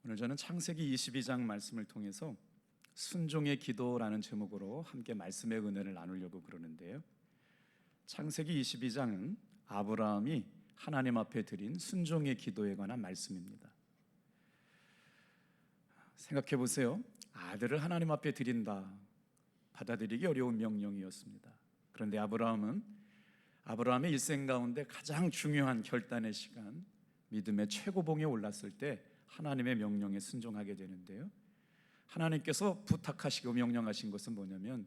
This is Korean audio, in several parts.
오늘 저는 창세기 22장 말씀을 통해서 순종의 기도라는 제목으로 함께 말씀의 은혜를 나누려고 그러는데요. 창세기 22장은 아브라함이 하나님 앞에 드린 순종의 기도에 관한 말씀입니다. 생각해 보세요. 아들을 하나님 앞에 드린다. 받아들이기 어려운 명령이었습니다. 그런데 아브라함의 일생 가운데 가장 중요한 결단의 시간, 믿음의 최고봉에 올랐을 때 하나님의 명령에 순종하게 되는데요. 하나님께서 부탁하시고 명령하신 것은 뭐냐면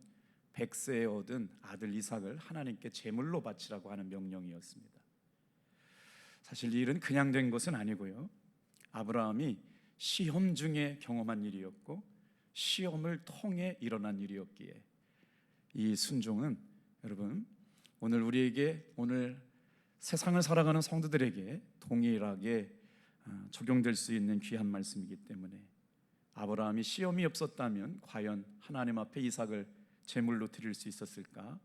100세에 얻은 아들 이삭을 하나님께 제물로 바치라고 하는 명령이었습니다. 사실 이 일은 그냥 된 것은 아니고요. 아브라함이 시험 중에 경험한 일이었고 시험을 통해 일어난 일이었기에 이 순종은 여러분 오늘 세상을 살아가는 성도들에게 동일하게 적용될 수 있는 귀한 말씀이기 때문에 아브라함이 시험이 없었다면 과연 하나님 앞에 이삭을 제물로 드릴 수 있었을까?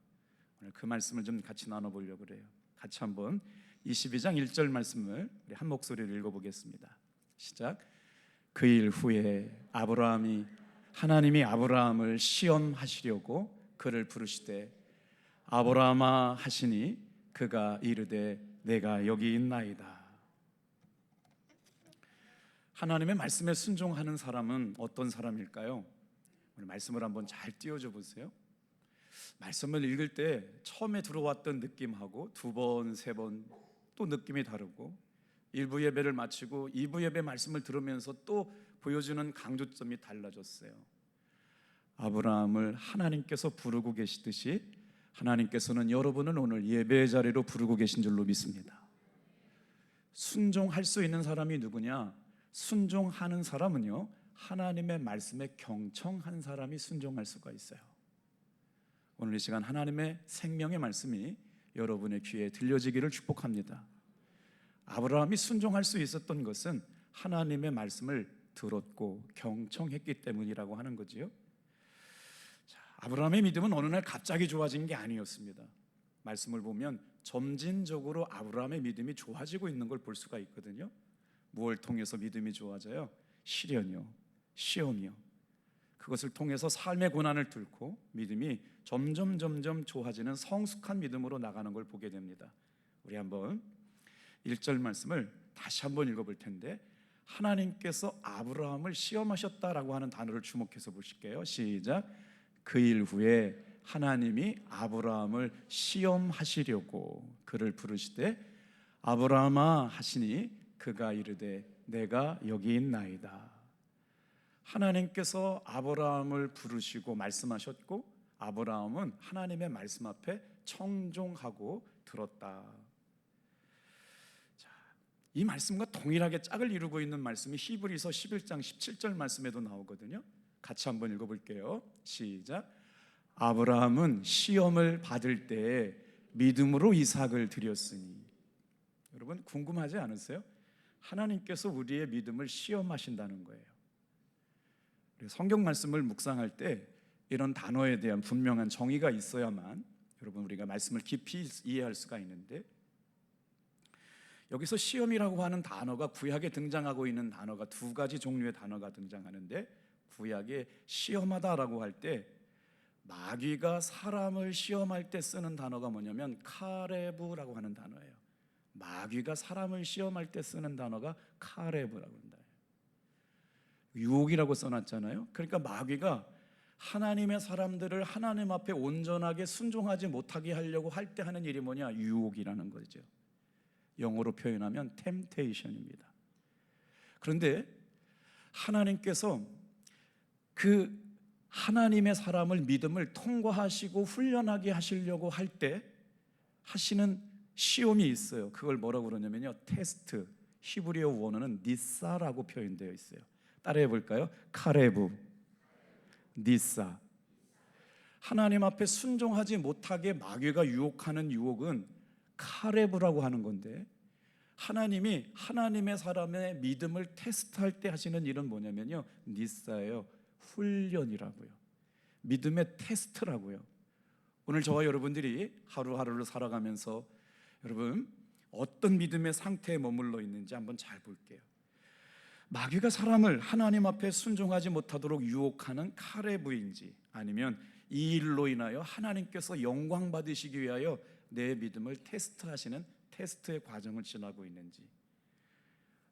오늘 그 말씀을 좀 같이 나눠보려고 그래요. 같이 한번 22장 1절 말씀을 우리 한 목소리로 읽어보겠습니다. 시작. 그 일 후에 하나님이 아브라함을 시험하시려고 그를 부르시되 아브라함아 하시니 그가 이르되 내가 여기 있나이다. 하나님의 말씀에 순종하는 사람은 어떤 사람일까요? 오늘 말씀을 한번 잘 띄워줘 보세요. 말씀을 읽을 때 처음에 들어왔던 느낌하고 두 번, 세 번 또 느낌이 다르고 1부 예배를 마치고 2부 예배 말씀을 들으면서 또 보여주는 강조점이 달라졌어요. 아브라함을 하나님께서 부르고 계시듯이 하나님께서는 여러분을 오늘 예배의 자리로 부르고 계신 줄로 믿습니다. 순종할 수 있는 사람이 누구냐? 순종하는 사람은요, 하나님의 말씀에 경청한 사람이 순종할 수가 있어요. 오늘 이 시간 하나님의 생명의 말씀이 여러분의 귀에 들려지기를 축복합니다. 아브라함이 순종할 수 있었던 것은 하나님의 말씀을 들었고 경청했기 때문이라고 하는 거지요. 아브라함의 믿음은 어느 날 갑자기 좋아진 게 아니었습니다. 말씀을 보면 점진적으로 아브라함의 믿음이 좋아지고 있는 걸 볼 수가 있거든요. 무엇을 통해서 믿음이 좋아져요? 시련이요, 시험이요. 그것을 통해서 삶의 고난을 뚫고 믿음이 점점 좋아지는 성숙한 믿음으로 나가는 걸 보게 됩니다. 우리 한번 1절 말씀을 다시 한번 읽어볼 텐데, 하나님께서 아브라함을 시험하셨다라고 하는 단어를 주목해서 보실게요. 시작. 그 일 후에 하나님이 아브라함을 시험하시려고 그를 부르시되 아브라함아 하시니 그가 이르되 내가 여기 있나이다. 하나님께서 아브라함을 부르시고 말씀하셨고 아브라함은 하나님의 말씀 앞에 청종하고 들었다. 이 말씀과 동일하게 짝을 이루고 있는 말씀이 히브리서 11장 17절 말씀에도 나오거든요. 같이 한번 읽어볼게요. 시작. 아브라함은 시험을 받을 때에 믿음으로 이삭을 드렸으니. 여러분 궁금하지 않으세요? 하나님께서 우리의 믿음을 시험하신다는 거예요. 성경 말씀을 묵상할 때 이런 단어에 대한 분명한 정의가 있어야만 여러분 우리가 말씀을 깊이 이해할 수가 있는데, 여기서 시험이라고 하는 단어가 구약에 등장하고 있는 단어가 두 가지 종류의 단어가 등장하는데, 구약에 시험하다라고 할 때 마귀가 사람을 시험할 때 쓰는 단어가 뭐냐면 카레브라고 하는 단어예요. 마귀가 사람을 시험할 때 쓰는 단어가 카레브라고 한다. 유혹이라고 써놨잖아요. 그러니까 마귀가 하나님의 사람들을 하나님 앞에 온전하게 순종하지 못하게 하려고 할 때 하는 일이 뭐냐? 유혹이라는 거죠. 영어로 표현하면 temptation입니다. 그런데 하나님께서 그 하나님의 사람을 믿음을 통과하시고 훈련하게 하시려고 할 때 하시는 시험이 있어요. 그걸 뭐라고 그러냐면요, 테스트. 히브리어 원어는 니사라고 표현되어 있어요. 따라해 볼까요? 카레브, 니사. 하나님 앞에 순종하지 못하게 마귀가 유혹하는 유혹은 카레브라고 하는 건데, 하나님이 하나님의 사람의 믿음을 테스트할 때 하시는 일은 뭐냐면요, 니사예요. 훈련이라고요. 믿음의 테스트라고요. 오늘 저와 여러분들이 하루하루를 살아가면서 여러분 어떤 믿음의 상태에 머물러 있는지 한번 잘 볼게요. 마귀가 사람을 하나님 앞에 순종하지 못하도록 유혹하는 카레브인지, 아니면 이 일로 인하여 하나님께서 영광 받으시기 위하여 내 믿음을 테스트하시는 테스트의 과정을 지나고 있는지.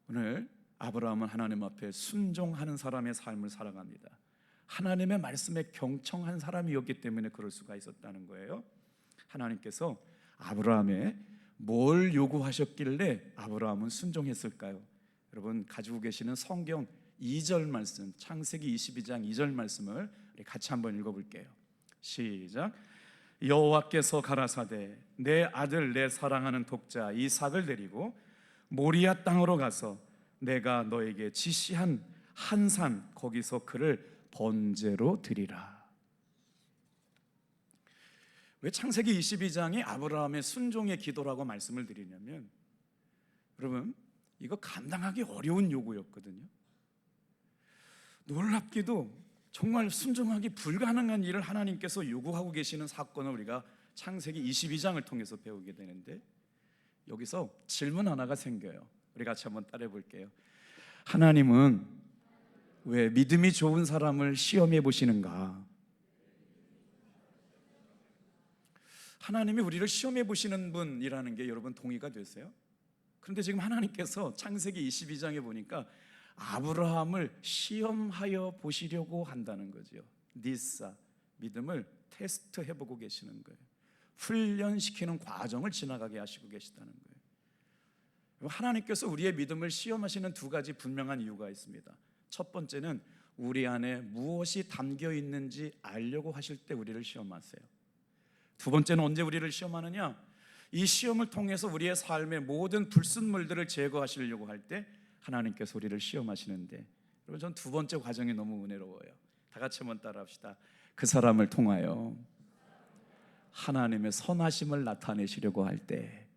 오늘 아브라함은 하나님 앞에 순종하는 사람의 삶을 살아갑니다. 하나님의 말씀에 경청한 사람이었기 때문에 그럴 수가 있었다는 거예요. 하나님께서 아브라함에 뭘 요구하셨길래 아브라함은 순종했을까요? 여러분 가지고 계시는 성경 2절 말씀, 창세기 22장 2절 말씀을 우리 같이 한번 읽어볼게요. 시작. 여호와께서 가라사대 내 아들 내 사랑하는 독자 이삭을 데리고 모리아 땅으로 가서 내가 너에게 지시한 한 산 거기서 그를 번제로 드리라. 왜 창세기 22장이 아브라함의 순종의 기도라고 말씀을 드리냐면, 여러분 이거 감당하기 어려운 요구였거든요. 놀랍게도 정말 순종하기 불가능한 일을 하나님께서 요구하고 계시는 사건을 우리가 창세기 22장을 통해서 배우게 되는데, 여기서 질문 하나가 생겨요. 우리 같이 한번 따라해 볼게요. 하나님은 왜 믿음이 좋은 사람을 시험해 보시는가? 하나님이 우리를 시험해 보시는 분이라는 게 여러분 동의가 되세요? 그런데 지금 하나님께서 창세기 22장에 보니까 아브라함을 시험하여 보시려고 한다는 거죠. 니사, 믿음을 테스트해 보고 계시는 거예요. 훈련시키는 과정을 지나가게 하시고 계시다는 거예요. 하나님께서 우리의 믿음을 시험하시는 두 가지 분명한 이유가 있습니다. 첫 번째는 우리 안에 무엇이 담겨 있는지 알려고 하실 때 우리를 시험하세요. 두 번째는 언제 우리를 시험하느냐? 이 시험을 통해서 우리의 삶의 모든 불순물들을 제거하시려고 할 때 하나님께서 우리를 시험하시는데, 여러분 전 두 번째 과정이 너무 은혜로워요. 다 같이 한번 따라합시다. 그 사람을 통하여 하나님의 선하심을 나타내시려고 할 때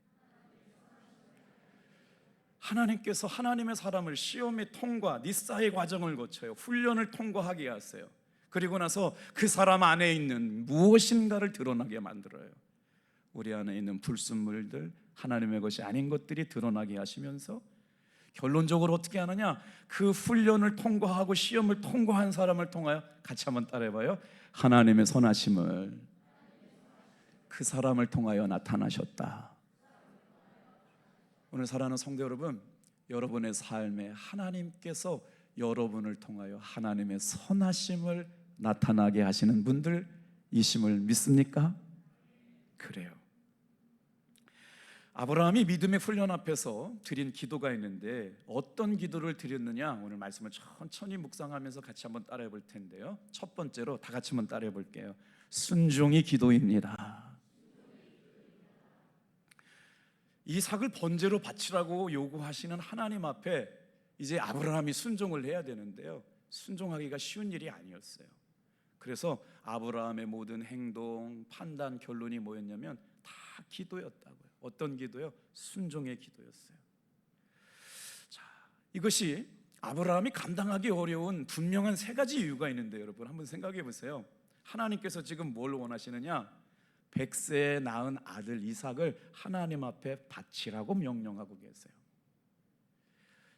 하나님께서 하나님의 사람을 시험의 통과, 니사의 과정을 거쳐요. 훈련을 통과하게 하세요. 그리고 나서 그 사람 안에 있는 무엇인가를 드러나게 만들어요. 우리 안에 있는 불순물들, 하나님의 것이 아닌 것들이 드러나게 하시면서 결론적으로 어떻게 하느냐? 그 훈련을 통과하고 시험을 통과한 사람을 통하여 같이 한번 따라해봐요. 하나님의 선하심을 그 사람을 통하여 나타나셨다. 오늘 사랑하는 성도 여러분, 여러분의 삶에 하나님께서 여러분을 통하여 하나님의 선하심을 나타나게 하시는 분들이심을 믿습니까? 그래요. 아브라함이 믿음의 훈련 앞에서 드린 기도가 있는데, 어떤 기도를 드렸느냐? 오늘 말씀을 천천히 묵상하면서 같이 한번 따라해 볼 텐데요. 첫 번째로 다 같이 한번 따라해 볼게요. 순종이 기도입니다. 이삭을 번제로 바치라고 요구하시는 하나님 앞에 이제 아브라함이 순종을 해야 되는데요, 순종하기가 쉬운 일이 아니었어요. 그래서 아브라함의 모든 행동, 판단, 결론이 뭐였냐면 다 기도였다고요. 어떤 기도요? 순종의 기도였어요. 자, 이것이 아브라함이 감당하기 어려운 분명한 세 가지 이유가 있는데, 여러분 한번 생각해 보세요. 하나님께서 지금 뭘 원하시느냐? 100세에 낳은 아들 이삭을 하나님 앞에 바치라고 명령하고 계세요.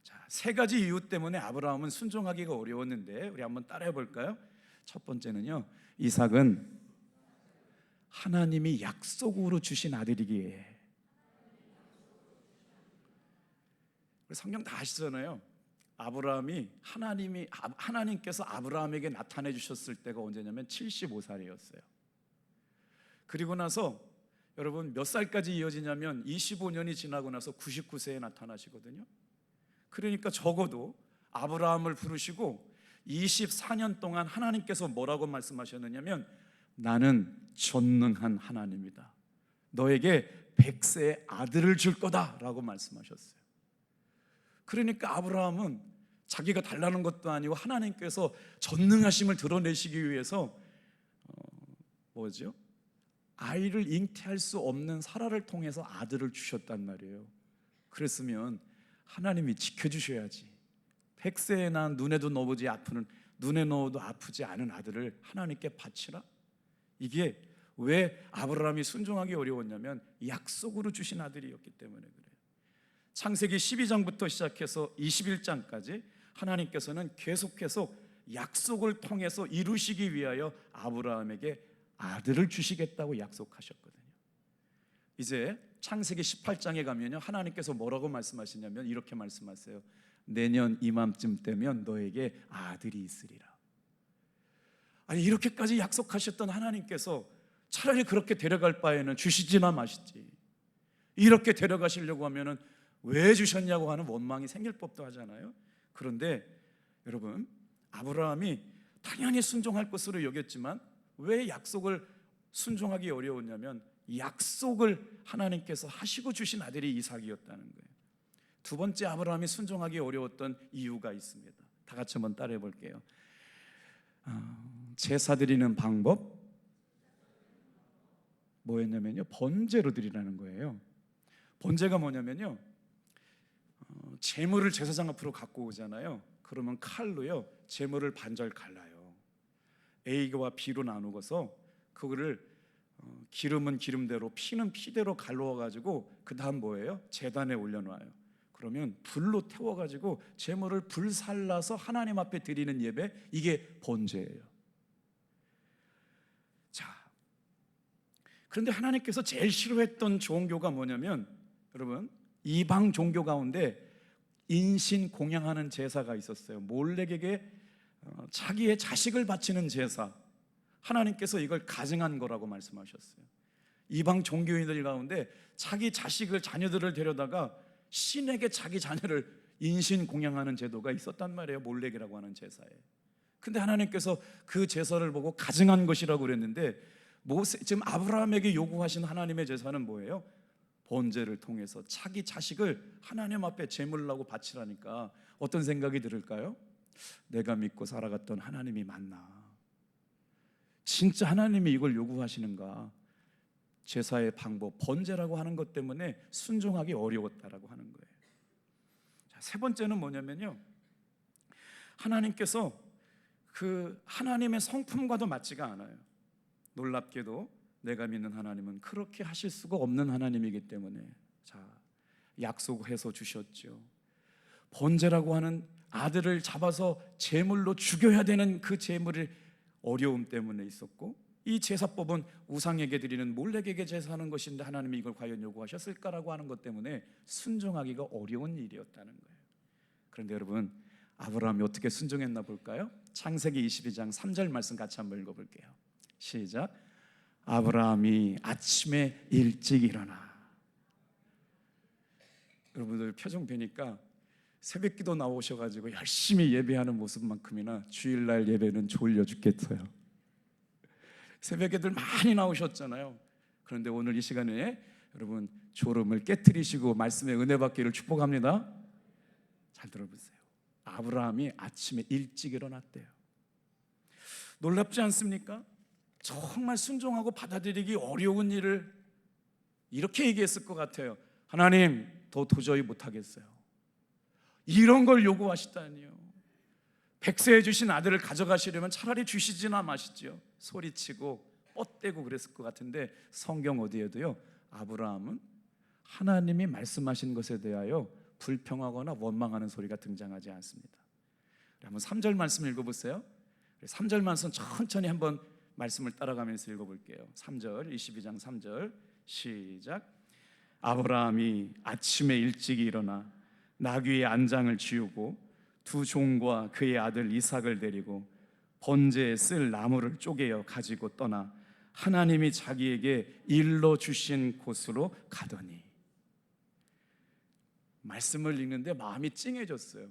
자, 세 가지 이유 때문에 아브라함은 순종하기가 어려웠는데, 우리 한번 따라해 볼까요? 첫 번째는요, 이삭은 하나님이 약속으로 주신 아들이기에. 성경 다 아시잖아요. 하나님께서 아브라함에게 나타내 주셨을 때가 언제냐면 75살이었어요. 그리고 나서 여러분 몇 살까지 이어지냐면 25년이 지나고 나서 99세에 나타나시거든요. 그러니까 적어도 아브라함을 부르시고 24년 동안 하나님께서 뭐라고 말씀하셨느냐면, 나는 전능한 하나님이다, 너에게 100세의 아들을 줄 거다 라고 말씀하셨어요. 그러니까 아브라함은 자기가 달라는 것도 아니고 하나님께서 전능하심을 드러내시기 위해서 아이를 잉태할 수 없는 사라를 통해서 아들을 주셨단 말이에요. 그랬으면 하나님이 지켜주셔야지. 100세에 난 눈에도 눈에 넣어도 아프지 않은 아들을 하나님께 바치라? 이게 왜 아브라함이 순종하기 어려웠냐면 약속으로 주신 아들이었기 때문에 그래요. 창세기 12장부터 시작해서 21장까지 하나님께서는 계속해서 약속을 통해서 이루시기 위하여 아브라함에게 아들을 주시겠다고 약속하셨거든요. 이제 창세기 18장에 가면요, 하나님께서 뭐라고 말씀하시냐면 이렇게 말씀하세요. 내년 이맘쯤 되면 너에게 아들이 있으리라. 아니, 이렇게까지 약속하셨던 하나님께서 차라리 그렇게 데려갈 바에는 주시지나 마시지, 이렇게 데려가시려고 하면은 왜 주셨냐고 하는 원망이 생길 법도 하잖아요. 그런데 여러분, 아브라함이 당연히 순종할 것으로 여겼지만 왜 약속을 순종하기 어려웠냐면 약속을 하나님께서 하시고 주신 아들이 이삭이었다는 거예요. 두 번째 아브라함이 순종하기 어려웠던 이유가 있습니다. 다 같이 한번 따라해 볼게요. 제사 드리는 방법 뭐였냐면요, 번제로 드리라는 거예요. 번제가 뭐냐면요, 제물을 제사장 앞으로 갖고 오잖아요. 그러면 칼로요, 제물을 반절 갈라요. A와 B로 나누고서 그거를 기름은 기름대로 피는 피대로 갈라가지고 그 다음 뭐예요? 제단에 올려놔요. 그러면 불로 태워가지고 제물을 불살라서 하나님 앞에 드리는 예배, 이게 번제예요. 자, 그런데 하나님께서 제일 싫어했던 종교가 뭐냐면, 여러분, 이방 종교 가운데 인신 공양하는 제사가 있었어요. 몰렉에게 자기의 자식을 바치는 제사, 하나님께서 이걸 가증한 거라고 말씀하셨어요. 이방 종교인들 가운데 자기 자식을, 자녀들을 데려다가 신에게 자기 자녀를 인신 공양하는 제도가 있었단 말이에요. 몰렉이라고 하는 제사에. 근데 하나님께서 그 제사를 보고 가증한 것이라고 그랬는데, 지금 아브라함에게 요구하신 하나님의 제사는 뭐예요? 번제를 통해서 자기 자식을 하나님 앞에 제물라고 바치라니까 어떤 생각이 들을까요? 내가 믿고 살아갔던 하나님이 맞나? 진짜 하나님이 이걸 요구하시는가? 제사의 방법, 번제라고 하는 것 때문에 순종하기 어려웠다라고 하는 거예요. 자, 세 번째는 뭐냐면요, 하나님께서 그 하나님의 성품과도 맞지가 않아요. 놀랍게도 내가 믿는 하나님은 그렇게 하실 수가 없는 하나님이기 때문에, 자, 약속해서 주셨죠. 번제라고 하는 아들을 잡아서 제물로 죽여야 되는 그 제물을 어려움 때문에 있었고, 이 제사법은 우상에게 드리는 몰렉에게 제사하는 것인데 하나님이 이걸 과연 요구하셨을까라고 하는 것 때문에 순종하기가 어려운 일이었다는 거예요. 그런데 여러분, 아브라함이 어떻게 순종했나 볼까요? 창세기 22장 3절 말씀 같이 한번 읽어볼게요. 시작. 아브라함이 아침에 일찍 일어나. 여러분들 표정 뵈니까 새벽기도 나오셔가지고 열심히 예배하는 모습만큼이나 주일날 예배는 졸려 죽겠어요. 새벽에들 많이 나오셨잖아요. 그런데 오늘 이 시간에 여러분 졸음을 깨트리시고 말씀의 은혜 받기를 축복합니다. 잘 들어보세요. 아브라함이 아침에 일찍 일어났대요. 놀랍지 않습니까? 정말 순종하고 받아들이기 어려운 일을 이렇게 얘기했을 것 같아요. 하나님, 도저히 못하겠어요. 이런 걸 요구하시다니요. 백세해 주신 아들을 가져가시려면 차라리 주시지나 마시죠. 소리치고 뻗대고 그랬을 것 같은데, 성경 어디에도요, 아브라함은 하나님이 말씀하신 것에 대하여 불평하거나 원망하는 소리가 등장하지 않습니다. 한번 3절 말씀 읽어보세요. 3절 말씀 천천히 한번 말씀을 따라가면서 읽어볼게요. 3절, 22장 3절 시작. 아브라함이 아침에 일찍 일어나 나귀의 안장을 지우고 두 종과 그의 아들 이삭을 데리고 번제에 쓸 나무를 쪼개어 가지고 떠나 하나님이 자기에게 일러 주신 곳으로 가더니. 말씀을 읽는데 마음이 찡해졌어요.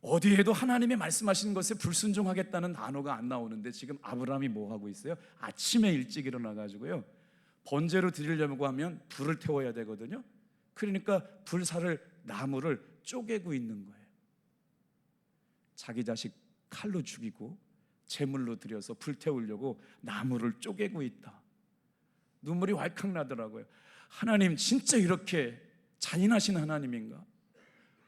어디에도 하나님이 말씀하신 것에 불순종하겠다는 단어가 안 나오는데 지금 아브라함이 뭐 하고 있어요? 아침에 일찍 일어나가지고요, 번제로 드리려고 하면 불을 태워야 되거든요. 그러니까 불살을, 나무를 쪼개고 있는 거예요. 자기 자식 칼로 죽이고 제물로 드려서 불태우려고 나무를 쪼개고 있다. 눈물이 왈칵 나더라고요. 하나님 진짜 이렇게 잔인하신 하나님인가?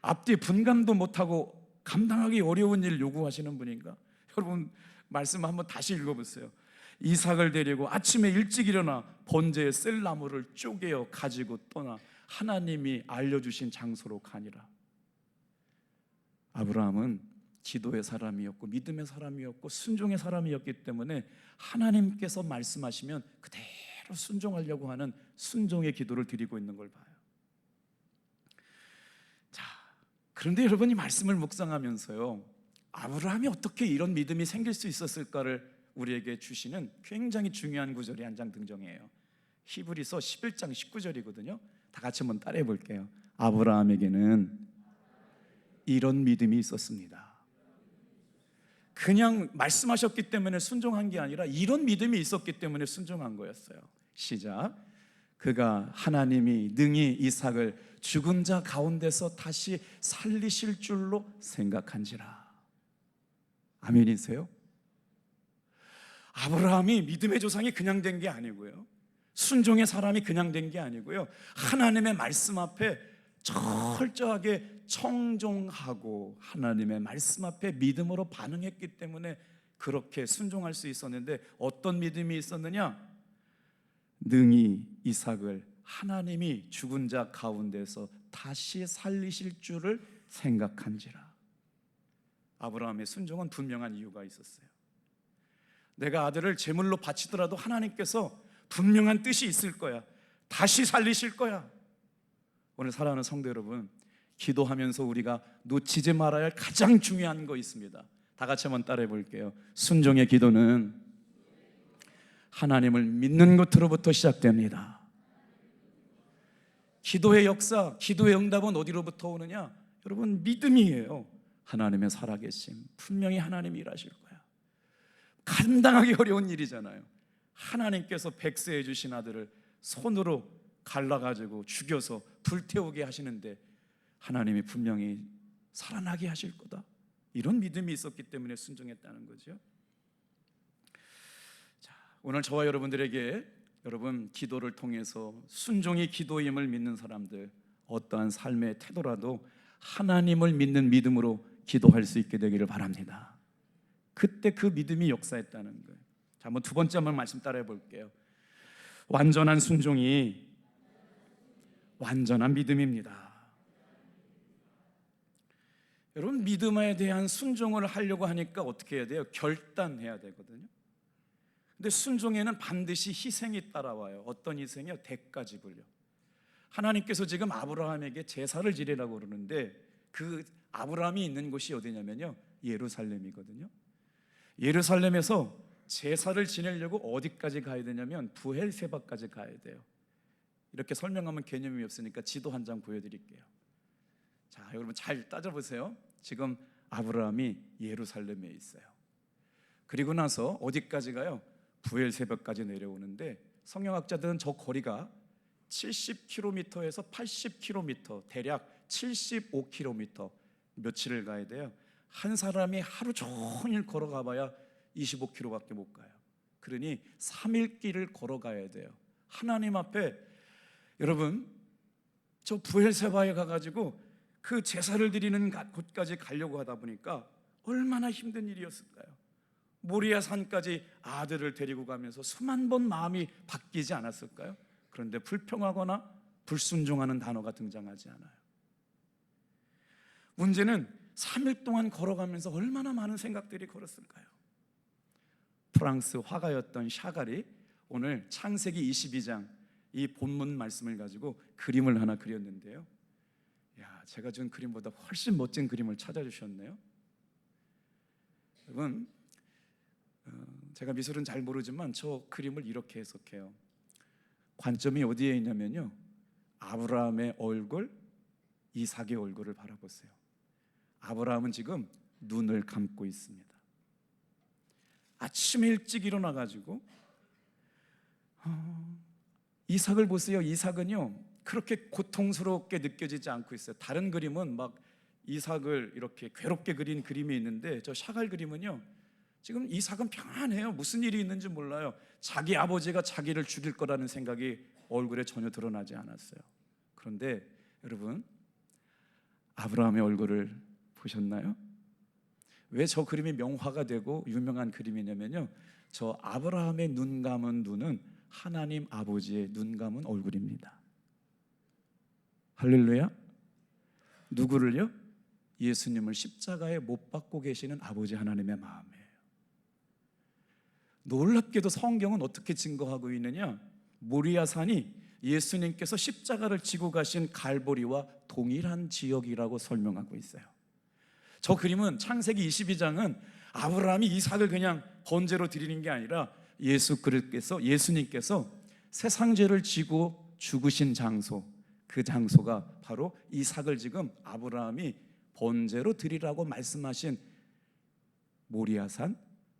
앞뒤 분간도 못하고 감당하기 어려운 일 요구하시는 분인가? 여러분 말씀 한번 다시 읽어보세요. 이삭을 데리고 아침에 일찍 일어나 번제에 쓸 나무를 쪼개어 가지고 떠나 하나님이 알려주신 장소로 가니라. 아브라함은 기도의 사람이었고 믿음의 사람이었고 순종의 사람이었기 때문에 하나님께서 말씀하시면 그대로 순종하려고 하는 순종의 기도를 드리고 있는 걸 봐요. 자, 그런데 여러분이 말씀을 묵상하면서요, 아브라함이 어떻게 이런 믿음이 생길 수 있었을까를 우리에게 주시는 굉장히 중요한 구절이 한 장 등장해요. 히브리서 11장 19절이거든요. 다 같이 한번 따라해 볼게요. 아브라함에게는 이런 믿음이 있었습니다. 그냥 말씀하셨기 때문에 순종한 게 아니라 이런 믿음이 있었기 때문에 순종한 거였어요. 시작. 그가 하나님이 능히 이삭을 죽은 자 가운데서 다시 살리실 줄로 생각한지라. 아멘이세요? 아브라함이 믿음의 조상이 그냥 된 게 아니고요, 순종의 사람이 그냥 된 게 아니고요, 하나님의 말씀 앞에 철저하게 청종하고 하나님의 말씀 앞에 믿음으로 반응했기 때문에 그렇게 순종할 수 있었는데, 어떤 믿음이 있었느냐? 능히 이삭을 하나님이 죽은 자 가운데서 다시 살리실 줄을 생각한지라. 아브라함의 순종은 분명한 이유가 있었어요. 내가 아들을 제물로 바치더라도 하나님께서 분명한 뜻이 있을 거야. 다시 살리실 거야. 오늘 사랑하는 성도 여러분, 기도하면서 우리가 놓치지 말아야 할 가장 중요한 거 있습니다. 다 같이 한번 따라해 볼게요. 순종의 기도는 하나님을 믿는 것으로부터 시작됩니다. 기도의 역사, 기도의 응답은 어디로부터 오느냐? 여러분, 믿음이에요. 하나님의 살아계심, 분명히 하나님이 일하실 거야. 감당하기 어려운 일이잖아요. 하나님께서 백세해 주신 아들을 손으로 갈라가지고 죽여서 불태우게 하시는데 하나님이 분명히 살아나게 하실 거다, 이런 믿음이 있었기 때문에 순종했다는 거죠. 자, 오늘 저와 여러분들에게 여러분 기도를 통해서 순종이 기도임을 믿는 사람들, 어떠한 삶의 태도라도 하나님을 믿는 믿음으로 기도할 수 있게 되기를 바랍니다. 그때 그 믿음이 역사했다는 거예요. 자, 한번 두 번째 한번 말씀 따라해 볼게요. 완전한 순종이 완전한 믿음입니다. 여러분, 믿음에 대한 순종을 하려고 하니까 어떻게 해야 돼요? 결단해야 되거든요. 근데 순종에는 반드시 희생이 따라와요. 어떤 희생이요? 대가 지불요. 하나님께서 지금 아브라함에게 제사를 지내라고 그러는데 그 아브라함이 있는 곳이 어디냐면요, 예루살렘이거든요. 예루살렘에서 제사를 지내려고 어디까지 가야 되냐면 브엘세바까지 가야 돼요. 이렇게 설명하면 개념이 없으니까 지도 한 장 보여드릴게요. 자, 여러분 잘 따져보세요. 지금 아브라함이 예루살렘에 있어요. 그리고 나서 어디까지 가요? 브엘세바까지 내려오는데 성경학자들은 저 거리가 70km에서 80km, 대략 75km, 며칠을 가야 돼요. 한 사람이 하루 종일 걸어가 봐야 25km밖에 못 가요. 그러니 3일 길을 걸어가야 돼요. 하나님 앞에, 여러분, 저 브엘세바에 가가지고 그 제사를 드리는 곳까지 가려고 하다 보니까 얼마나 힘든 일이었을까요? 모리아 산까지 아들을 데리고 가면서 수만 번 마음이 바뀌지 않았을까요? 그런데 불평하거나 불순종하는 단어가 등장하지 않아요. 문제는 3일 동안 걸어가면서 얼마나 많은 생각들이 걸었을까요? 프랑스 화가였던 샤갈이 오늘 창세기 22장 이 본문 말씀을 가지고 그림을 하나 그렸는데요. 야, 제가 준 그림보다 훨씬 멋진 그림을 찾아주셨네요. 여러분, 제가 미술은 잘 모르지만 저 그림을 이렇게 해석해요. 관점이 어디에 있냐면요, 아브라함의 얼굴, 이삭의 얼굴을 바라보세요. 아브라함은 지금 눈을 감고 있습니다. 아침 일찍 일어나가지고 이삭을 보세요. 이삭은요 그렇게 고통스럽게 느껴지지 않고 있어요. 다른 그림은 막 이삭을 이렇게 괴롭게 그린 그림이 있는데 저 샤갈 그림은요, 지금 이삭은 평안해요. 무슨 일이 있는지 몰라요. 자기 아버지가 자기를 죽일 거라는 생각이 얼굴에 전혀 드러나지 않았어요. 그런데 여러분, 아브라함의 얼굴을 보셨나요? 왜 저 그림이 명화가 되고 유명한 그림이냐면요, 저 아브라함의 눈 감은 눈은 하나님 아버지의 눈 감은 얼굴입니다. 할렐루야. 누구를요? 예수님을 십자가에 못 박고 계시는 아버지 하나님의 마음이에요. 놀랍게도 성경은 어떻게 증거하고 있느냐? 모리아 산이 예수님께서 십자가를 지고 가신 갈보리와 동일한 지역이라고 설명하고 있어요. 저 그림은 창세기 22장은 아브라함이 이삭을 그냥 번제로 드리는 게 아니라 예수님께서 세상 죄를 지고 죽으신 장소, 그 장소가 바로 이삭을 지금 아브라함이 번제로 드리라고 말씀하신 모리아산,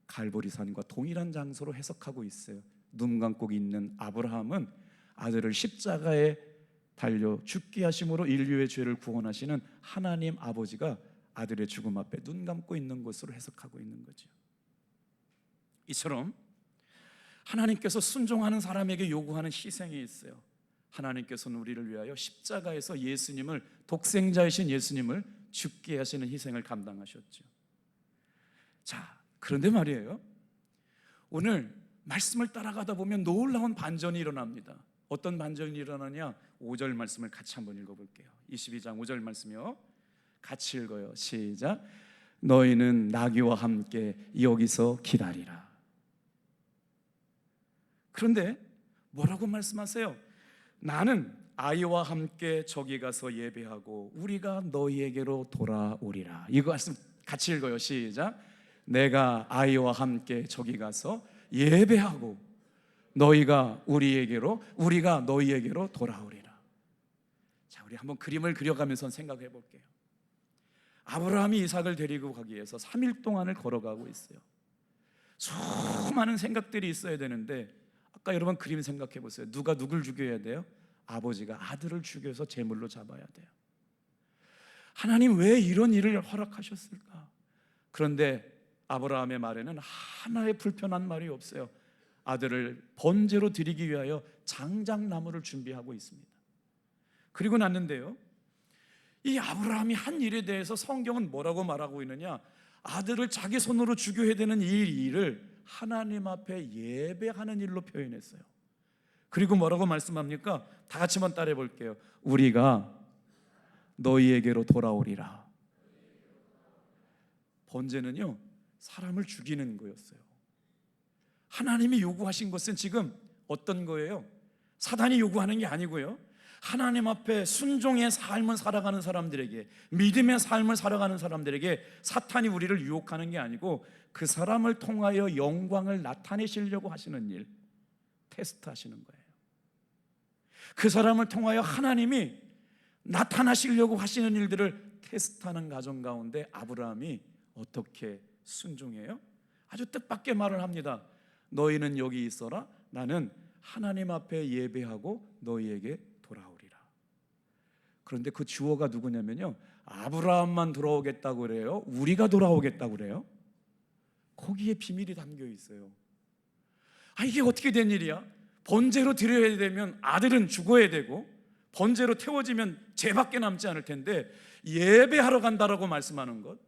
갈보리산과 동일한 장소로 해석하고 있어요. 눈 감고 있는 아브라함은 아들을 십자가에 달려 죽게 하심으로 인류의 죄를 구원하시는 하나님 아버지가 아들의 죽음 앞에 눈 감고 있는 것으로 해석하고 있는 거죠. 이처럼 하나님께서 순종하는 사람에게 요구하는 희생이 있어요. 하나님께서는 우리를 위하여 십자가에서 예수님을, 독생자이신 예수님을 죽게 하시는 희생을 감당하셨죠. 자, 그런데 말이에요, 오늘 말씀을 따라가다 보면 놀라운 반전이 일어납니다. 어떤 반전이 일어나냐? 5절 말씀을 같이 한번 읽어볼게요. 22장 5절 말씀이요, 같이 읽어요. 시작. 너희는 나귀와 함께 여기서 기다리라. 그런데 뭐라고 말씀하세요? 나는 아이와 함께 저기 가서 예배하고 우리가 너희에게로 돌아오리라. 이거 말씀 같이 읽어요. 시작. 내가 아이와 함께 저기 가서 예배하고 너희가 우리가 너희에게로 돌아오리라. 자, 우리 한번 그림을 그려가면서 생각해 볼게요. 아브라함이 이삭을 데리고 가기 위해서 3일 동안을 걸어가고 있어요. 수많은 생각들이 있어야 되는데, 아까 여러분 그림 생각해 보세요. 누가 누굴 죽여야 돼요? 아버지가 아들을 죽여서 제물로 잡아야 돼요. 하나님 왜 이런 일을 허락하셨을까? 그런데 아브라함의 말에는 하나의 불편한 말이 없어요. 아들을 번제로 드리기 위하여 장작나무를 준비하고 있습니다. 그리고 났는데요, 이 아브라함이 한 일에 대해서 성경은 뭐라고 말하고 있느냐? 아들을 자기 손으로 죽여야 되는 이 일을 하나님 앞에 예배하는 일로 표현했어요. 그리고 뭐라고 말씀합니까? 다 같이 한번 따라해 볼게요. 우리가 너희에게로 돌아오리라. 번제는요, 사람을 죽이는 거였어요. 하나님이 요구하신 것은 지금 어떤 거예요? 사단이 요구하는 게 아니고요, 하나님 앞에 순종의 삶을 살아가는 사람들에게, 믿음의 삶을 살아가는 사람들에게 사탄이 우리를 유혹하는 게 아니고 그 사람을 통하여 영광을 나타내시려고 하시는 일, 테스트하시는 거예요. 그 사람을 통하여 하나님이 나타나시려고 하시는 일들을 테스트하는 과정 가운데 아브라함이 어떻게 순종해요? 아주 뜻밖의 말을 합니다. 너희는 여기 있어라. 나는 하나님 앞에 예배하고 너희에게 돌아오리라. 그런데 그 주어가 누구냐면요, 아브라함만 돌아오겠다고 그래요? 우리가 돌아오겠다고 그래요? 거기에 비밀이 담겨 있어요. 이게 어떻게 된 일이야? 번제로 드려야 되면 아들은 죽어야 되고 번제로 태워지면 죄밖에 남지 않을 텐데 예배하러 간다라고 말씀하는 것,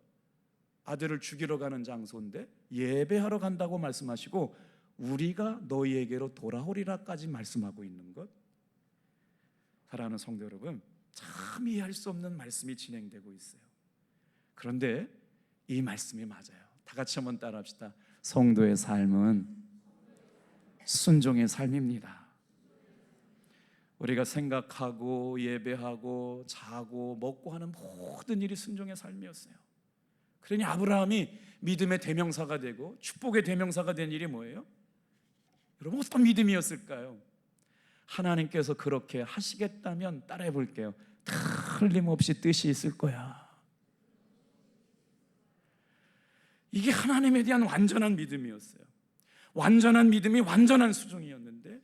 아들을 죽이러 가는 장소인데 예배하러 간다고 말씀하시고 우리가 너희에게로 돌아오리라까지 말씀하고 있는 것, 사랑하는 성도 여러분, 참 이해할 수 없는 말씀이 진행되고 있어요. 그런데 이 말씀이 맞아요. 다 같이 한번 따라합시다. 성도의 삶은 순종의 삶입니다. 우리가 생각하고 예배하고 자고 먹고 하는 모든 일이 순종의 삶이었어요. 그러니 아브라함이 믿음의 대명사가 되고 축복의 대명사가 된 일이 뭐예요? 여러분, 어떤 믿음이었을까요? 하나님께서 그렇게 하시겠다면 따라해 볼게요. 틀림없이 뜻이 있을 거야. 이게 하나님에 대한 완전한 믿음이었어요. 완전한 믿음이 완전한 순종이었는데,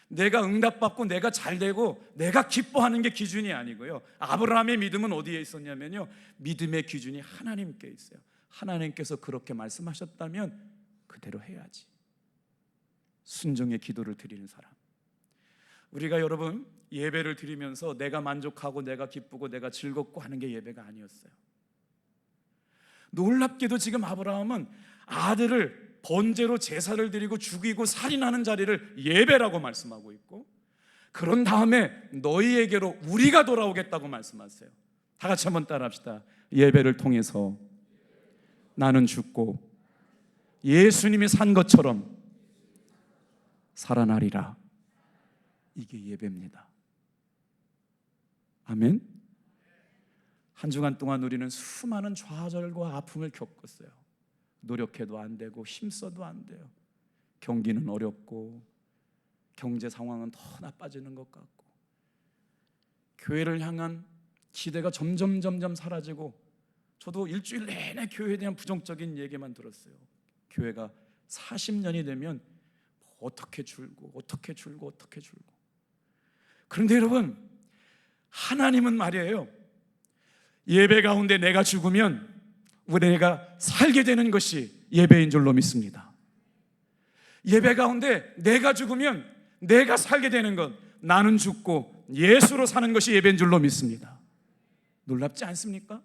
내가 응답받고 내가 잘되고 내가 기뻐하는 게 기준이 아니고요, 아브라함의 믿음은 어디에 있었냐면요, 믿음의 기준이 하나님께 있어요. 하나님께서 그렇게 말씀하셨다면 그대로 해야지. 순종의 기도를 드리는 사람. 우리가 여러분 예배를 드리면서 내가 만족하고 내가 기쁘고 내가 즐겁고 하는 게 예배가 아니었어요. 놀랍게도 지금 아브라함은 아들을 번제로 제사를 드리고 죽이고 살인하는 자리를 예배라고 말씀하고 있고, 그런 다음에 너희에게로 우리가 돌아오겠다고 말씀하세요. 다 같이 한번 따라합시다. 예배를 통해서 나는 죽고 예수님이 산 것처럼 살아나리라. 이게 예배입니다. 아멘. 한 주간 동안 우리는 수많은 좌절과 아픔을 겪었어요. 노력해도 안 되고 힘써도 안 돼요. 경기는 어렵고 경제 상황은 더 나빠지는 것 같고 교회를 향한 기대가 점점 사라지고, 저도 일주일 내내 교회에 대한 부정적인 얘기만 들었어요. 교회가 40년이 되면 어떻게 줄고. 그런데 여러분, 하나님은 말이에요, 예배 가운데 내가 죽으면 내가 살게 되는 것이 예배인 줄로 믿습니다. 예배 가운데 내가 죽으면 내가 살게 되는 것, 나는 죽고 예수로 사는 것이 예배인 줄로 믿습니다. 놀랍지 않습니까?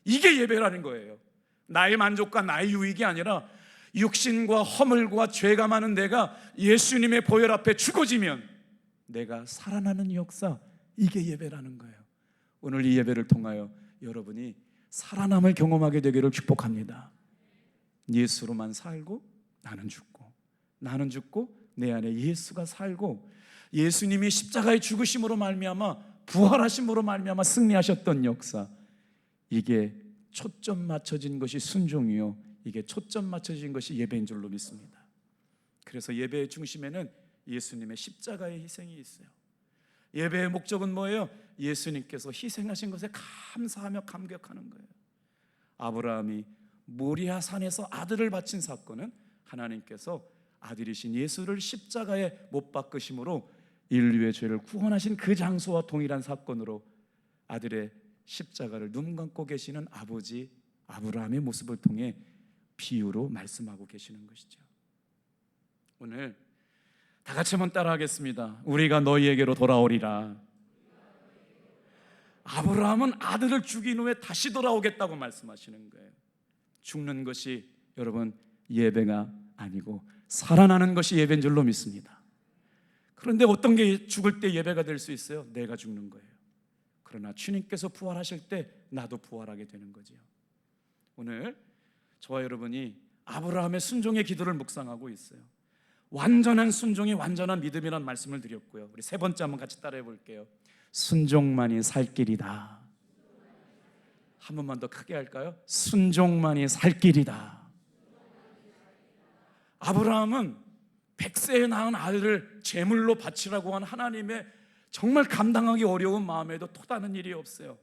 이게 예배라는 거예요. 나의 만족과 나의 유익이 아니라 육신과 허물과 죄가 많은 내가 예수님의 보혈 앞에 죽어지면 내가 살아나는 역사, 이게 예배라는 거예요. 오늘 이 예배를 통하여 여러분이 살아남을 경험하게 되기를 축복합니다. 예수로만 살고 나는 죽고 내 안에 예수가 살고, 예수님이 십자가의 죽으심으로 말미암아 부활하심으로 말미암아 승리하셨던 역사, 이게 초점 맞춰진 것이 순종이요, 이게 초점 맞춰진 것이 예배인 줄로 믿습니다. 그래서 예배의 중심에는 예수님의 십자가의 희생이 있어요. 예배의 목적은 뭐예요? 예수님께서 희생하신 것에 감사하며 감격하는 거예요. 아브라함이 모리아 산에서 아들을 바친 사건은 하나님께서 아들이신 예수를 십자가에 못 박으심으로 인류의 죄를 구원하신 그 장소와 동일한 사건으로 아들의 십자가를 눈 감고 계시는 아버지 아브라함의 모습을 통해 비유로 말씀하고 계시는 것이죠. 오늘 다 같이 한번 따라하겠습니다. 우리가 너희에게로 돌아오리라. 아브라함은 아들을 죽인 후에 다시 돌아오겠다고 말씀하시는 거예요. 죽는 것이 여러분 예배가 아니고 살아나는 것이 예배인 줄로 믿습니다. 그런데 어떤 게 죽을 때 예배가 될 수 있어요? 내가 죽는 거예요. 그러나 주님께서 부활하실 때 나도 부활하게 되는 거지요. 오늘 저와 여러분이 아브라함의 순종의 기도를 묵상하고 있어요. 완전한 순종이 완전한 믿음이라는 말씀을 드렸고요. 우리 세 번째 한번 같이 따라해 볼게요. 순종만이 살 길이다. 한 번만 더 크게 할까요? 순종만이 살 길이다. 아브라함은 100세에 낳은 아들을 제물로 바치라고 한 하나님의 정말 감당하기 어려운 마음에도 토다는 일이 없어요.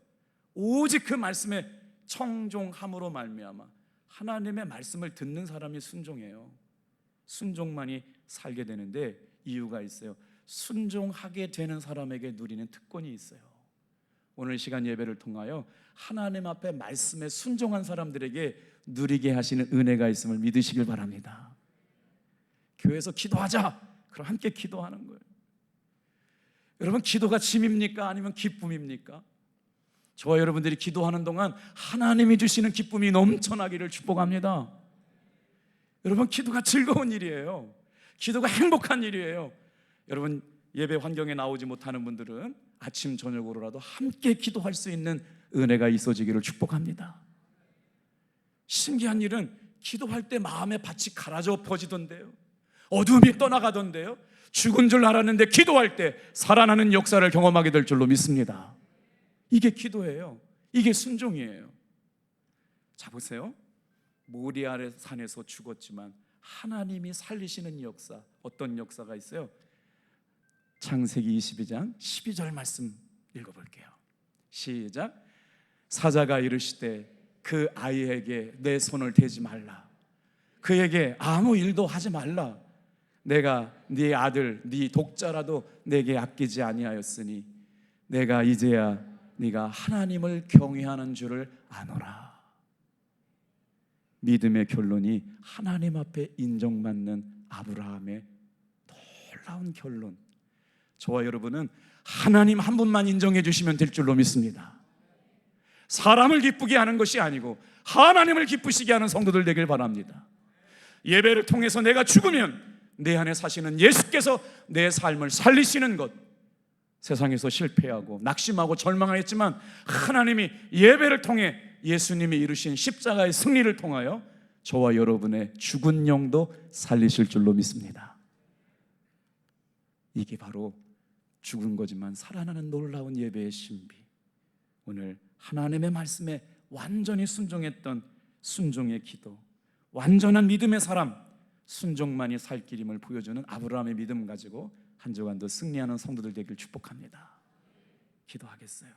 오직 그 말씀에 청종함으로 말미암아 하나님의 말씀을 듣는 사람이 순종해요. 순종만이 살게 되는데 이유가 있어요. 순종하게 되는 사람에게 누리는 특권이 있어요. 오늘 시간 예배를 통하여 하나님 앞에 말씀에 순종한 사람들에게 누리게 하시는 은혜가 있음을 믿으시길 바랍니다. 교회에서 기도하자, 그럼 함께 기도하는 거예요. 여러분, 기도가 짐입니까? 아니면 기쁨입니까? 저와 여러분들이 기도하는 동안 하나님이 주시는 기쁨이 넘쳐나기를 축복합니다. 여러분, 기도가 즐거운 일이에요. 기도가 행복한 일이에요. 여러분, 예배 환경에 나오지 못하는 분들은 아침 저녁으로라도 함께 기도할 수 있는 은혜가 있어지기를 축복합니다. 신기한 일은 기도할 때 마음의 밭이 가라져 퍼지던데요, 어둠이 떠나가던데요, 죽은 줄 알았는데 기도할 때 살아나는 역사를 경험하게 될 줄로 믿습니다. 이게 기도예요. 이게 순종이에요. 자, 보세요. 모리아 산에서 죽었지만 하나님이 살리시는 역사, 어떤 역사가 있어요? 창세기 22장 12절 말씀 읽어볼게요. 시작. 사자가 이르시되 그 아이에게 내 손을 대지 말라. 그에게 아무 일도 하지 말라. 내가 네 아들 네 독자라도 내게 아끼지 아니하였으니 내가 이제야 네가 하나님을 경외하는 줄을 아노라. 믿음의 결론이 하나님 앞에 인정받는 아브라함의 놀라운 결론. 저와 여러분은 하나님 한 분만 인정해 주시면 될 줄로 믿습니다. 사람을 기쁘게 하는 것이 아니고 하나님을 기쁘시게 하는 성도들 되길 바랍니다. 예배를 통해서 내가 죽으면 내 안에 사시는 예수께서 내 삶을 살리시는 것, 세상에서 실패하고 낙심하고 절망하였지만 하나님이 예배를 통해 예수님이 이루신 십자가의 승리를 통하여 저와 여러분의 죽은 영도 살리실 줄로 믿습니다. 이게 바로 죽은 거지만 살아나는 놀라운 예배의 신비. 오늘 하나님의 말씀에 완전히 순종했던 순종의 기도, 완전한 믿음의 사람, 순종만이 살 길임을 보여주는 아브라함의 믿음 가지고 한 주간도 승리하는 성도들 되길 축복합니다. 기도하겠어요.